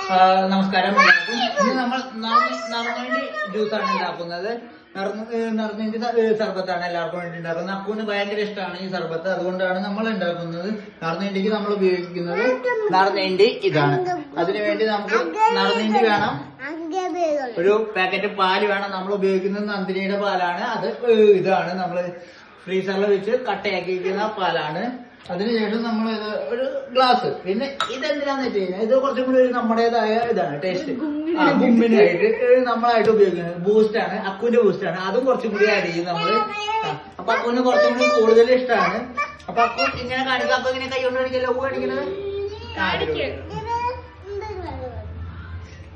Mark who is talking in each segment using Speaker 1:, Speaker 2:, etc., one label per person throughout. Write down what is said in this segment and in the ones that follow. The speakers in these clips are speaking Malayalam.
Speaker 1: നമസ്കാരം. ഇന്ന് നമ്മൾ നറുനീണ്ടി ജ്യൂസാണ് ഉണ്ടാക്കുന്നത്. നറുനീണ്ടി സർബത്താണ് എല്ലാവർക്കും വേണ്ടി ഉണ്ടാക്കുന്നത്. അപ്പൂന് ഭയങ്കര ഇഷ്ടമാണ് ഈ സർബത്ത്, അതുകൊണ്ടാണ് നമ്മൾ ഉണ്ടാക്കുന്നത്. നറുനീണ്ടിക്ക് നമ്മൾ ഉപയോഗിക്കുന്നത് നറുനീണ്ടി ഇതാണ്. അതിനുവേണ്ടി നമുക്ക് നറുനീണ്ടി വേണം, ഒരു പാക്കറ്റ് പാല് വേണം. നമ്മൾ ഉപയോഗിക്കുന്നത് നന്ദിനിയുടെ പാലാണ്. അത് ഇതാണ് നമ്മൾ ഫ്രീസറിൽ വെച്ച് കട്ടയാക്കിയിരിക്കുന്ന പാലാണ്. അതിനുശേഷം നമ്മൾ ഒരു ഗ്ലാസ്, പിന്നെ ഇതെന്തിനാന്ന് വെച്ച് കഴിഞ്ഞാൽ ഇത് കുറച്ചും കൂടി ഒരു നമ്മുടേതായ ഇതാണ് ടേസ്റ്റ്. ഗുമ്മിനായിട്ട് നമ്മളായിട്ട് ഉപയോഗിക്കുന്നത് ബൂസ്റ്റ് ആണ്, അക്കുവിന്റെ ബൂസ്റ്റ് ആണ്. അതും കുറച്ചും കൂടി ആഡ് ചെയ്യും നമ്മള്. അപ്പൊ അക്കുവിന് കുറച്ചും കൂടി കൂടുതൽ ഇഷ്ടമാണ്. അപ്പൊ അക്കു ഇങ്ങനെ കാണിക്കുക. അപ്പൊ ഇങ്ങനെ കൈ കൊണ്ട് കാണിക്കല്ലോ കാണിക്കുന്നത്.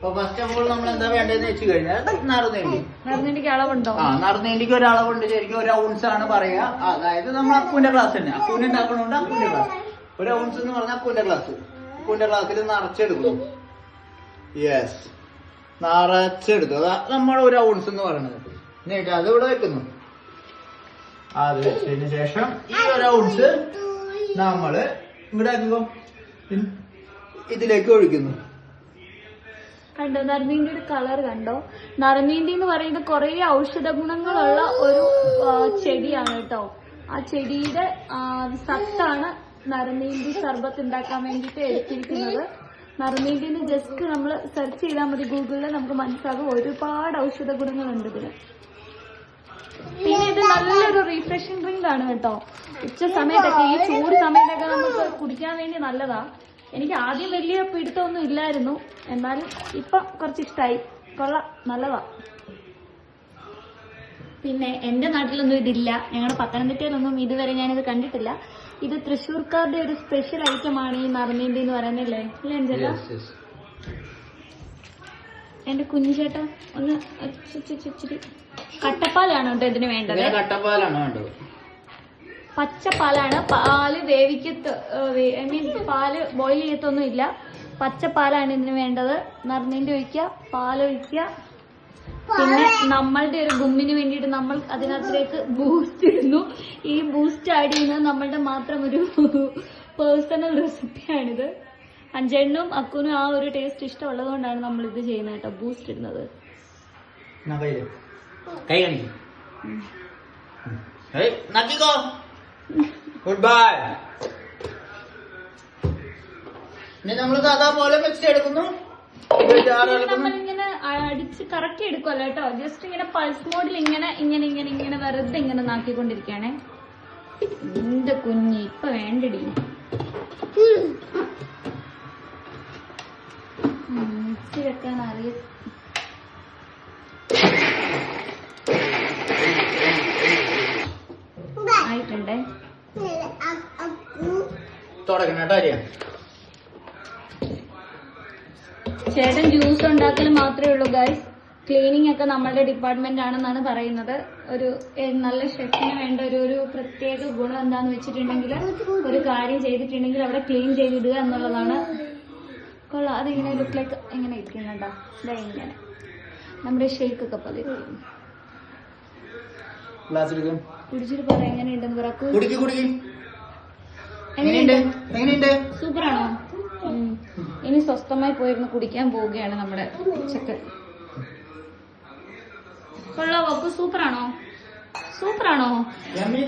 Speaker 1: അപ്പൊ ഫസ്റ്റ് ഓഫ് ഓൾ നമ്മൾ എന്താ വേണ്ടതെന്ന് വെച്ച് കഴിഞ്ഞാൽ നറുനീണ്ടിക്ക് അളവുണ്ടോ? നറുനീണ്ടിക്ക് ഒരളവുണ്ട്. ശരിക്കും ഒരു ഔൺസ് ആണ് പറയാ. അതായത് നമ്മൾ അക്കുവിന്റെ ഗ്ലാസ് തന്നെ, അക്കുവിന്റെ ഉണ്ടാക്കണോണ്ട് അക്കുവിന്റെ ഗ്ലാസ്. ഒരു ഔൺസ് എന്ന് പറഞ്ഞാൽ അക്കുവിന്റെ ഗ്ലാസ്. അക്കുവിന്റെ ഗ്ലാസ്സിൽ നിറച്ചെടുക്കും. യെസ്, നിറച്ചെടുത്തു. അതാ നമ്മുടെ ഒരു ഔൺസ് എന്ന് പറയുന്നത്. എന്നിട്ട് അത് ഇവിടെ വെക്കുന്നു. അത് വെച്ചതിന് ശേഷം ഈ ഒരു ഔൺസ് നമ്മള് ഇവിടെ ആക്കുമ്പോ ഇതിലേക്ക് ഒഴിക്കുന്നു.
Speaker 2: കണ്ടോ നറുനീണ്ടി ഒരു കളർ കണ്ടോ? നറുനീണ്ടി എന്ന് പറയുന്നത് കുറെ ഔഷധ ഗുണങ്ങളുള്ള ഒരു ചെടിയാണ് കേട്ടോ. ആ ചെടിയുടെ സത്താണ് നറുനീണ്ടി സർബത്ത് ഉണ്ടാക്കാൻ വേണ്ടിയിട്ട് എടുത്തിരിക്കുന്നത്. നറുനീണ്ടിന് ജസ്റ്റ് നമ്മൾ സെർച്ച് ചെയ്താൽ മതി ഗൂഗിളിൽ, നമുക്ക് മനസ്സിലാകും. ഒരുപാട് ഔഷധ ഗുണങ്ങളുണ്ട് ഇതിന്. പിന്നെ ഇത് നല്ലൊരു റീഫ്രഷിംഗ് ഡ്രിങ്ക് ആണ് കേട്ടോ. ഉച്ച സമയത്തൊക്കെ, ഈ ചൂട് സമയത്തൊക്കെ നമുക്ക് കുടിക്കാൻ വേണ്ടി നല്ലതാ. എനിക്ക് ആദ്യം വലിയ പിടുത്തമൊന്നും ഇല്ലായിരുന്നു, എന്നാലും ഇപ്പൊ കുറച്ച് ഇഷ്ടമായി. കൊള്ളാം, നല്ലതാ. പിന്നെ എന്റെ നാട്ടിലൊന്നും ഇതില്ല, ഞങ്ങളുടെ പത്തനംതിട്ടയിലൊന്നും ഇതുവരെ ഞാനിത് കണ്ടിട്ടില്ല. ഇത് തൃശ്ശൂർക്കാരുടെ ഒരു സ്പെഷ്യൽ ഐറ്റമാണ് ഈ നറുനീണ്ടി എന്ന് പറയുന്നില്ലേ? അല്ലേ അഞ്ചല്ല? എന്റെ കുഞ്ഞുചേട്ടാ ഒന്ന് ഇച്ചിരി കട്ടപ്പാലാണ് കേട്ടോ ഇതിന് വേണ്ടത്.
Speaker 1: കട്ടപ്പാലാണ് വേണ്ടത്.
Speaker 2: പച്ചപ്പാലാണ്. പാല് ഐ മീൻ പാല് ബോയിൽ ചെയ്യത്തൊന്നും ഇല്ല. പച്ചപ്പാലാണ് ഇതിന് വേണ്ടത്. നറുനീണ്ടി ഒഴിക്കുക, പാലൊഴിക്കുക. പിന്നെ നമ്മളുടെ ഒരു ഗുമ്മിന് വേണ്ടിയിട്ട് നമ്മൾ അതിനകത്തേക്ക് ബൂസ്റ്റ് ഇടുന്നു. ഈ ബൂസ്റ്റ് ആഡ് ചെയ്യുന്നത് നമ്മളുടെ മാത്രം ഒരു പേഴ്സണൽ റെസിപ്പിയാണിത്. അഞ്ചെണ്ണും അക്കുനും ആ ഒരു ടേസ്റ്റ് ഇഷ്ടമുള്ളത് കൊണ്ടാണ് നമ്മൾ ഇത് ചെയ്യുന്നത് കേട്ടോ, ബൂസ്റ്റ് ഇടുന്നത്.
Speaker 1: Good bye. ഇനി നമ്മൾ സാധാ പോലെ മിക്സ് എടുക്കുന്നു.
Speaker 2: നമ്മളിങ്ങനെ അടിച്ച് കറക്കി എടുക്കുമല്ലോ കേട്ടോ. ജസ്റ്റ് ഇങ്ങനെ പൾസ് മോഡിൽ ഇങ്ങനെ വെറുതെ ഇങ്ങനെ നാക്കിക്കൊണ്ടിരിക്കുകയാണേ. എന്റെ കുഞ്ഞി ഇപ്പൊ വേണ്ടടി. മിക്സി വെക്കാൻ അറിയ ആയിട്ടുണ്ടേ. ചേട്ടൻ ജ്യൂസ് ഉണ്ടാക്കൽ മാത്രമേ ഉള്ളൂ ഗൈസ്. ക്ലീനിങ് ഒക്കെ നമ്മളുടെ ഡിപ്പാർട്ട്മെന്റ് ആണെന്നാണ് പറയുന്നത്. ഒരു നല്ല ഷെഫിന് വേണ്ട ഒരു പ്രത്യേക ഗുണം എന്താന്ന് വെച്ചിട്ടുണ്ടെങ്കിൽ, ഒരു കാര്യം ചെയ്തിട്ടുണ്ടെങ്കിൽ അവിടെ ക്ലീൻ ചെയ്തിടുക എന്നുള്ളതാണ്. കൊള്ളാം. അതിങ്ങനെ ലുക്ക് ലൈക്ക് എങ്ങനെ ഇരിക്കുന്നുണ്ടോ? ഇതാ ഇങ്ങനെ നമ്മുടെ ഷേക്ക് ഒക്കെ പതിരിക്കും. കുടിച്ചിട്ട് പറ എങ്ങനെയുണ്ടെന്ന് പറ. സൂപ്പറാണോ? ഇനി സ്വസ്ഥമായി പോയിരുന്ന് കുടിക്കാൻ പോവുകയാണ് നമ്മുടെ ചെക്കൻ. കൊള്ളാവോ അപ്പൊ? സൂപ്പറാണോ? യമ്മി